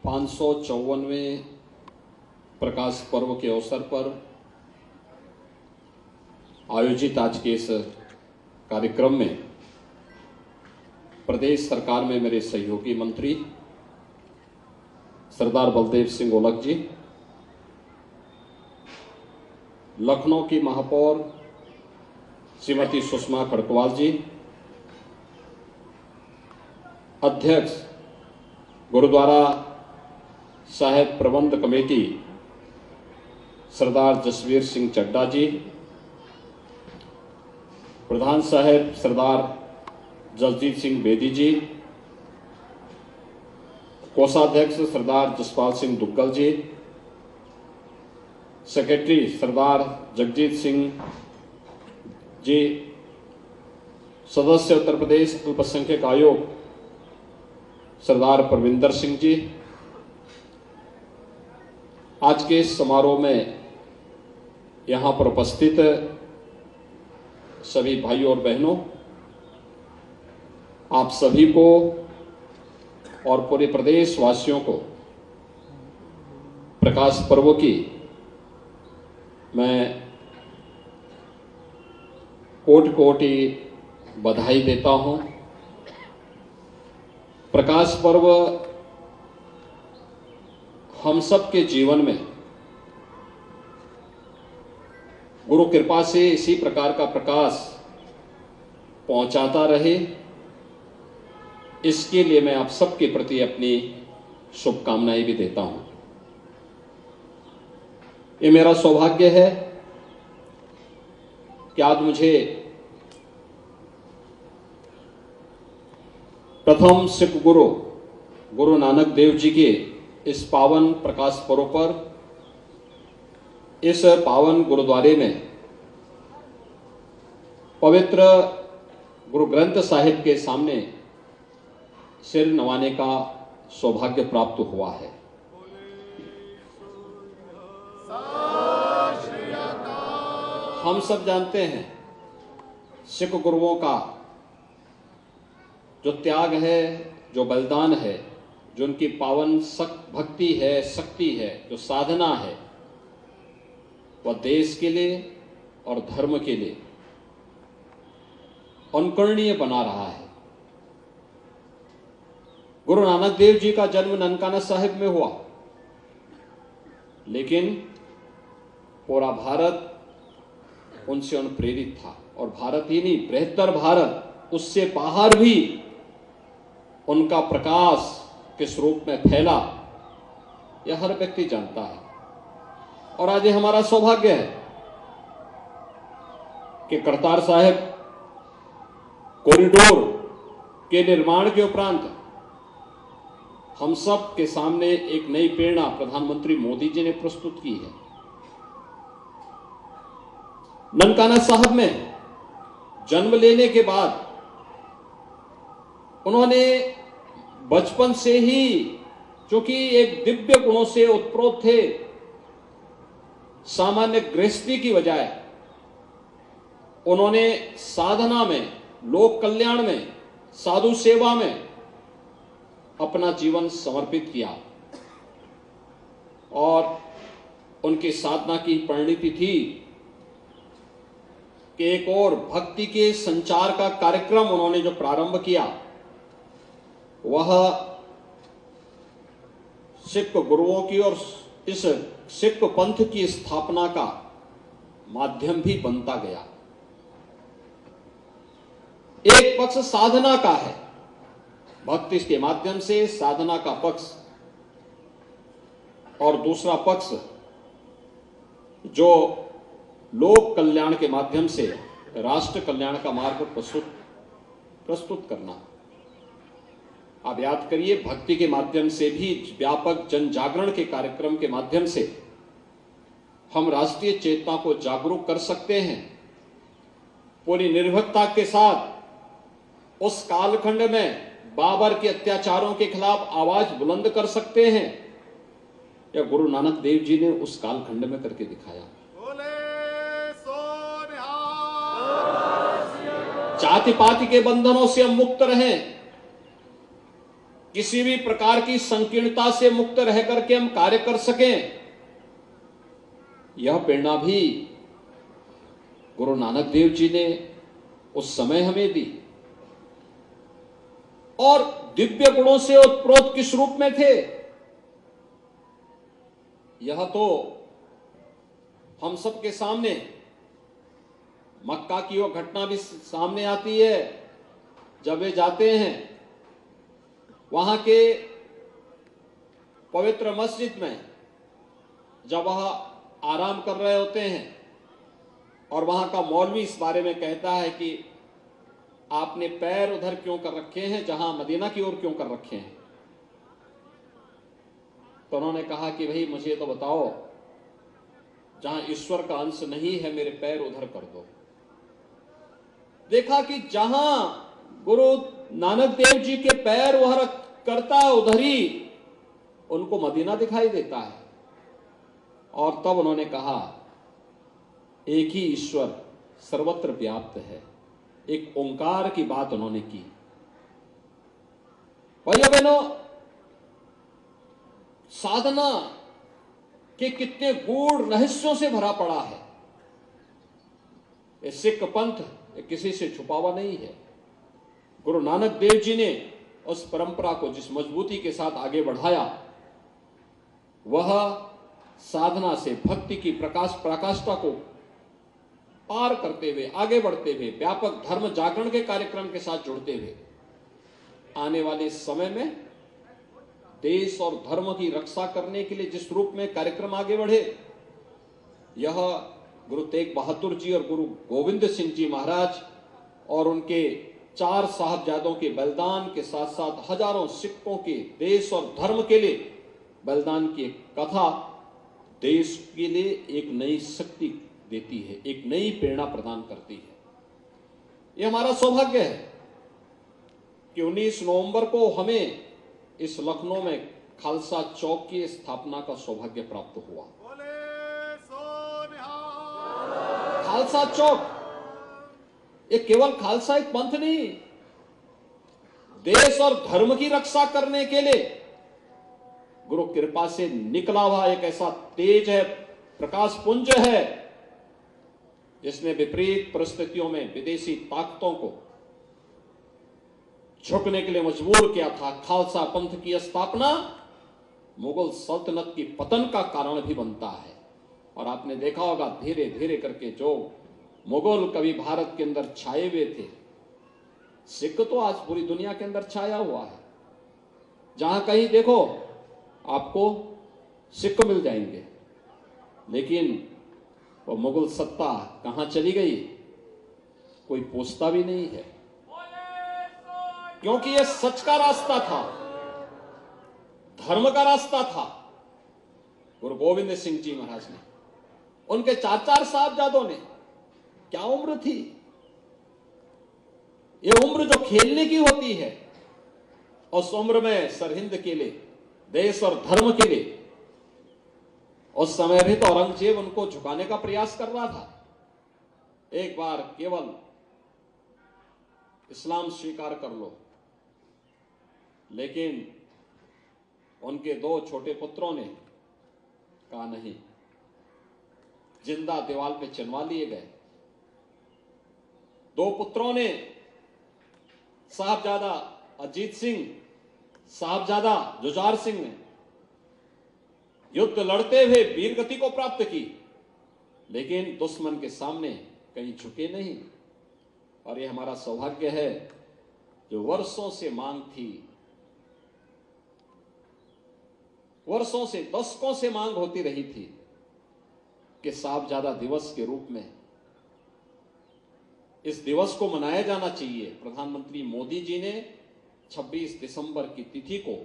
554वें प्रकाश पर्व के अवसर पर आयोजित आज के इस कार्यक्रम में प्रदेश सरकार में मेरे सहयोगी मंत्री सरदार बलदेव सिंह ओलख जी, लखनऊ की महापौर श्रीमती सुषमा खड़कवाल जी, अध्यक्ष गुरुद्वारा साहिब प्रबंध कमेटी सरदार जसवीर सिंह चड्डा जी, प्रधान साहिब सरदार जसजीत सिंह बेदी जी, कोषाध्यक्ष सरदार जसपाल सिंह दुग्गल जी, सेक्रेटरी सरदार जगजीत सिंह जी, सदस्य उत्तर प्रदेश अल्पसंख्यक आयोग सरदार परविंदर सिंह जी, आज के इस समारोह में यहाँ पर उपस्थित सभी भाइयों और बहनों, आप सभी को और पूरे प्रदेश वासियों को प्रकाश पर्व की मैं कोटि कोटि बधाई देता हूं। प्रकाश पर्व हम सब के जीवन में गुरु कृपा से इसी प्रकार का प्रकाश पहुंचाता रहे, इसके लिए मैं आप सबके प्रति अपनी शुभकामनाएं भी देता हूं। ये मेरा सौभाग्य है कि आज मुझे प्रथम सिख गुरु नानक देव जी के इस पावन प्रकाश पर्व पर इस पावन गुरुद्वारे में पवित्र गुरु ग्रंथ साहिब के सामने सिर नवाने का सौभाग्य प्राप्त हुआ है। हम सब जानते हैं सिख गुरुओं का जो त्याग है, जो बलिदान है, जो उनकी पावन भक्ति है, शक्ति है, जो साधना है, वह देश के लिए और धर्म के लिए अनुकरणीय बना रहा है। गुरु नानक देव जी का जन्म ननकाना साहिब में हुआ, लेकिन पूरा भारत उनसे अनुप्रेरित था, और भारत ही नहीं, बृहत्तर भारत, उससे बाहर भी उनका प्रकाश किस रूप में फैला, यह हर व्यक्ति जानता है। और आज ये हमारा सौभाग्य है कि करतार साहिब कॉरिडोर के निर्माण के उपरांत हम सब के सामने एक नई प्रेरणा प्रधानमंत्री मोदी जी ने प्रस्तुत की है। ननकाना साहिब में जन्म लेने के बाद उन्होंने बचपन से ही, जो कि एक दिव्य गुणों से उत्प्रोत थे, सामान्य गृहस्थी की बजाय उन्होंने साधना में, लोक कल्याण में, साधु सेवा में अपना जीवन समर्पित किया। और उनकी साधना की परिणति थी कि एक और भक्ति के संचार का कार्यक्रम उन्होंने जो प्रारंभ किया, वह सिख गुरुओं की और इस सिख पंथ की स्थापना का माध्यम भी बनता गया। एक पक्ष साधना का है, भक्ति के माध्यम से साधना का पक्ष, और दूसरा पक्ष जो लोक कल्याण के माध्यम से राष्ट्र कल्याण का मार्ग प्रस्तुत करना। आप याद करिए, भक्ति के माध्यम से भी, व्यापक जन जागरण के कार्यक्रम के माध्यम से हम राष्ट्रीय चेतना को जागरूक कर सकते हैं। पूरी निर्भीकता के साथ उस कालखंड में बाबर के अत्याचारों के खिलाफ आवाज बुलंद कर सकते हैं। या गुरु नानक देव जी ने उस कालखंड में करके दिखाया। जाति पाति के बंधनों से हम मुक्त रहें, किसी भी प्रकार की संकीर्णता से मुक्त रह करके हम कार्य कर सकें, यह प्रेरणा भी गुरु नानक देव जी ने उस समय हमें दी। और दिव्य गुणों से उत्प्रोत किस रूप में थे, यह तो हम सबके सामने मक्का की वो घटना भी सामने आती है। जब वे जाते हैं वहां के पवित्र मस्जिद में, जब वह आराम कर रहे होते हैं और वहां का मौलवी इस बारे में कहता है कि आपने पैर उधर क्यों कर रखे हैं, जहां मदीना की ओर क्यों कर रखे हैं। तो उन्होंने कहा कि भाई मुझे तो बताओ, जहां ईश्वर का अंश नहीं है मेरे पैर उधर कर दो। देखा कि जहां गुरु नानक देव जी के पैर वह करता है उधर ही उनको मदीना दिखाई देता है। और तब उन्होंने कहा एक ही ईश्वर सर्वत्र व्याप्त है, एक ओंकार की बात उन्होंने की। भाइयों बहनों, साधना के कितने गूढ़ रहस्यों से भरा पड़ा है। ये सिख पंथ किसी से छुपा हुआ नहीं है। गुरु नानक देव जी ने उस परंपरा को जिस मजबूती के साथ आगे बढ़ाया, वह साधना से भक्ति की प्रकाष्ठा को पार करते हुए, आगे बढ़ते हुए, व्यापक धर्म जागरण के कार्यक्रम के साथ जुड़ते हुए आने वाले समय में देश और धर्म की रक्षा करने के लिए जिस रूप में कार्यक्रम आगे बढ़े, यह गुरु तेग बहादुर जी और गुरु गोविंद सिंह जी महाराज और उनके 4 साहबजादों के बलिदान के साथ साथ हजारों सिखों के देश और धर्म के लिए बलिदान की एक कथा देश के लिए एक नई शक्ति देती है, एक नई प्रेरणा प्रदान करती है। यह हमारा सौभाग्य है कि 19 नवंबर को हमें इस लखनऊ में खालसा चौक की स्थापना का सौभाग्य प्राप्त हुआ। खालसा चौक ये केवल खालसा एक पंथ नहीं, देश और धर्म की रक्षा करने के लिए गुरु कृपा से निकला हुआ एक ऐसा तेज है, प्रकाश पुंज है, जिसने विपरीत परिस्थितियों में विदेशी ताकतों को झुकने के लिए मजबूर किया था। खालसा पंथ की स्थापना मुगल सल्तनत की पतन का कारण भी बनता है। और आपने देखा होगा धीरे धीरे करके जो मुगल कभी भारत के अंदर छाए हुए थे, सिख तो आज पूरी दुनिया के अंदर छाया हुआ है। जहां कहीं देखो आपको सिख मिल जाएंगे, लेकिन वो मुगल सत्ता कहां चली गई कोई पूछता भी नहीं है, क्योंकि यह सच का रास्ता था, धर्म का रास्ता था। गुरु गोविंद सिंह जी महाराज ने, उनके 4 साहबजादों ने, क्या उम्र थी, ये उम्र जो खेलने की होती है, उस उम्र में सरहिंद के लिए, देश और धर्म के लिए, उस समय भी तो औरंगजेब उनको झुकाने का प्रयास कर रहा था। एक बार केवल इस्लाम स्वीकार कर लो, लेकिन उनके 2 छोटे पुत्रों ने कहा नहीं, जिंदा दीवार पे चिनवा लिए गए। 2 पुत्रों ने, साहबजादा अजीत सिंह, साहबजादा जुझार सिंह ने युद्ध लड़ते हुए वीर गति को प्राप्त की, लेकिन दुश्मन के सामने कहीं झुके नहीं। और यह हमारा सौभाग्य है जो वर्षों से मांग थी, वर्षों से, दशकों से मांग होती रही थी कि साहबजादा दिवस के रूप में इस दिवस को मनाया जाना चाहिए। प्रधानमंत्री मोदी जी ने 26 दिसंबर की तिथि को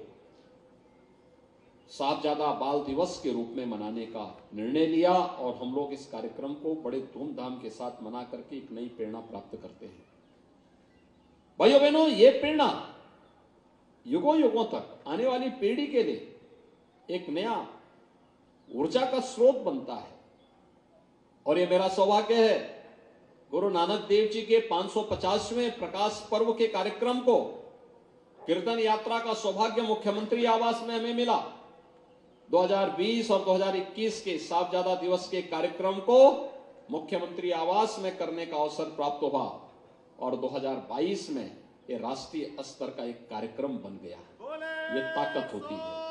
साहबजादा बाल दिवस के रूप में मनाने का निर्णय लिया, और हम लोग इस कार्यक्रम को बड़े धूमधाम के साथ मना करके एक नई प्रेरणा प्राप्त करते हैं। भाइयों बहनों, ये प्रेरणा युगों युगों तक आने वाली पीढ़ी के लिए एक नया ऊर्जा का स्रोत बनता है। और ये मेरा सौभाग्य है, गुरु नानक देव जी के 550वें प्रकाश पर्व के कार्यक्रम को कीर्तन यात्रा का सौभाग्य मुख्यमंत्री आवास में हमें मिला। 2020 और 2021 के साहबजादा दिवस के कार्यक्रम को मुख्यमंत्री आवास में करने का अवसर प्राप्त हुआ और 2022 में ये राष्ट्रीय स्तर का एक कार्यक्रम बन गया। ये ताकत होती है।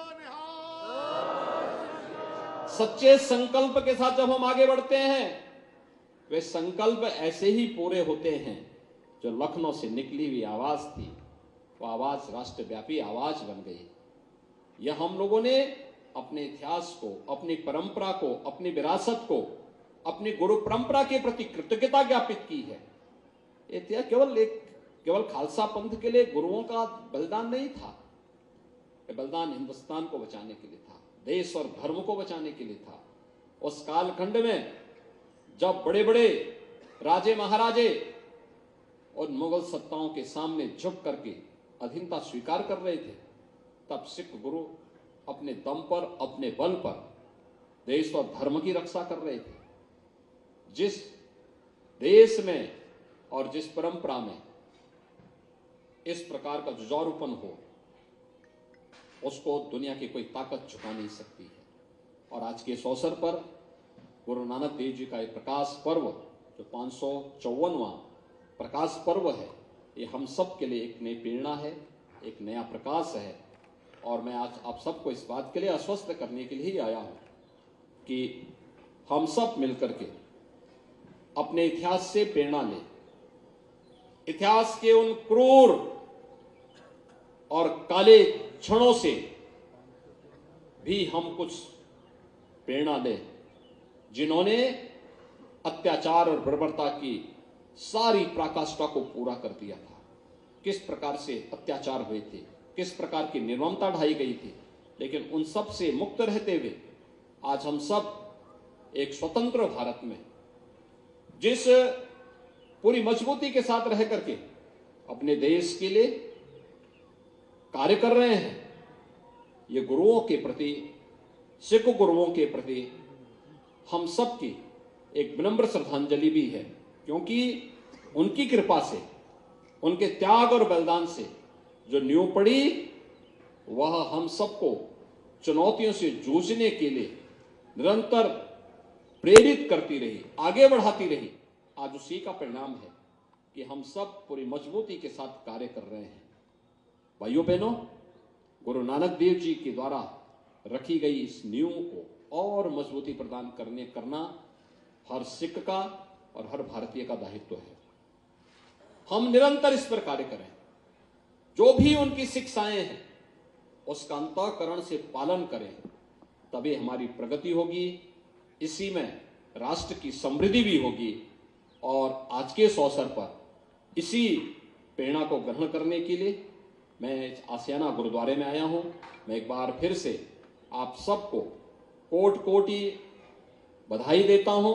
सच्चे संकल्प के साथ जब हम आगे बढ़ते हैं, वे संकल्प ऐसे ही पूरे होते हैं। जो लखनऊ से निकली हुई आवाज थी, वो आवाज राष्ट्रव्यापी आवाज बन गई। यह हम लोगों ने अपने इतिहास को, अपनी परंपरा को, अपनी विरासत को, अपनी गुरु परंपरा के प्रति कृतज्ञता ज्ञापित की है। ये केवल खालसा पंथ के लिए गुरुओं का बलिदान नहीं था। ये बलिदान हिंदुस्तान को बचाने के लिए था, देश और धर्म को बचाने के लिए था। उस कालखंड में जब बड़े बड़े राजे महाराजे और मुगल सत्ताओं के सामने झुक करके अधीनता स्वीकार कर रहे थे, तब सिख गुरु अपने दम पर, अपने बल पर देश और धर्म की रक्षा कर रहे थे। जिस देश में और जिस परंपरा में इस प्रकार का जुझारूपन हो, उसको दुनिया की कोई ताकत झुका नहीं सकती है। और आज के इस अवसर पर गुरु नानक देव जी का एक प्रकाश पर्व, जो 554वां प्रकाश पर्व है, ये हम सब के लिए एक नई प्रेरणा है, एक नया प्रकाश है। और मैं आज आप सबको इस बात के लिए आश्वस्त करने के लिए ही आया हूं कि हम सब मिलकर के अपने इतिहास से प्रेरणा लें। इतिहास के उन क्रूर और काले क्षणों से भी हम कुछ प्रेरणा लें, जिन्होंने अत्याचार और बर्बरता की सारी पराकाष्ठा को पूरा कर दिया था। किस प्रकार से अत्याचार हुए थे, किस प्रकार की निर्ममता ढाई गई थी, लेकिन उन सब से मुक्त रहते हुए आज हम सब एक स्वतंत्र भारत में जिस पूरी मजबूती के साथ रह करके अपने देश के लिए कार्य कर रहे हैं, ये गुरुओं के प्रति, सिख गुरुओं के प्रति हम सब की एक विनम्र श्रद्धांजलि भी है। क्योंकि उनकी कृपा से, उनके त्याग और बलिदान से जो नींव पड़ी, वह हम सबको चुनौतियों से जूझने के लिए निरंतर प्रेरित करती रही, आगे बढ़ाती रही। आज उसी का परिणाम है कि हम सब पूरी मजबूती के साथ कार्य कर रहे हैं। भाइयों बहनों, गुरु नानक देव जी के द्वारा रखी गई इस नींव को और मजबूती प्रदान करना हर सिख का और हर भारतीय का दायित्व है। हम निरंतर इस पर कार्य करें। जो भी उनकी शिक्षाएं हैं, उसका अंतःकरण से पालन करें, तभी हमारी प्रगति होगी। इसी में राष्ट्र की समृद्धि भी होगी। और आज के इस अवसर पर इसी प्रेरणा को ग्रहण करने के लिए मैं आसियाना गुरुद्वारे में आया हूं। मैं एक बार फिर से आप सबको कोटि कोटि बधाई देता हूं,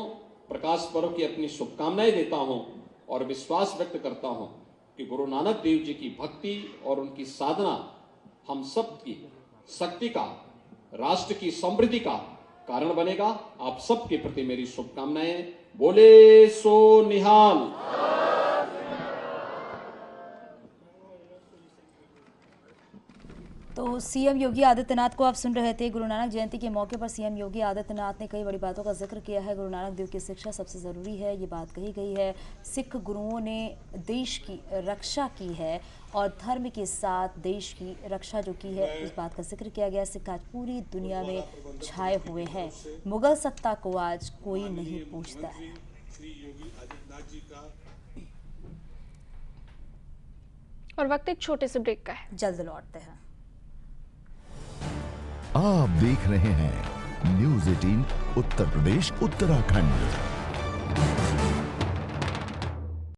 प्रकाश पर्व की अपनी शुभकामनाएं देता हूं और विश्वास व्यक्त करता हूं कि गुरु नानक देव जी की भक्ति और उनकी साधना हम सब की शक्ति का, राष्ट्र की समृद्धि का कारण बनेगा। आप सबके प्रति मेरी शुभकामनाएं। बोले सो निहाल। तो सीएम योगी आदित्यनाथ को आप सुन रहे थे। गुरु नानक जयंती के मौके पर सीएम योगी आदित्यनाथ ने कई बड़ी बातों का जिक्र किया है। गुरु नानक देव की शिक्षा सबसे ज़रूरी है, ये बात कही गई है। सिख गुरुओं ने देश की रक्षा की है और धर्म के साथ देश की रक्षा जो की है, इस बात का जिक्र किया गया। सिख आज पूरी दुनिया में छाए हुए हैं। मुगल सत्ता को आज कोई नहीं पूछता है। और वक्त एक छोटे से ब्रेक का है, जल्द लौटते हैं। आप देख रहे हैं न्यूज़ 18 उत्तर प्रदेश उत्तराखंड।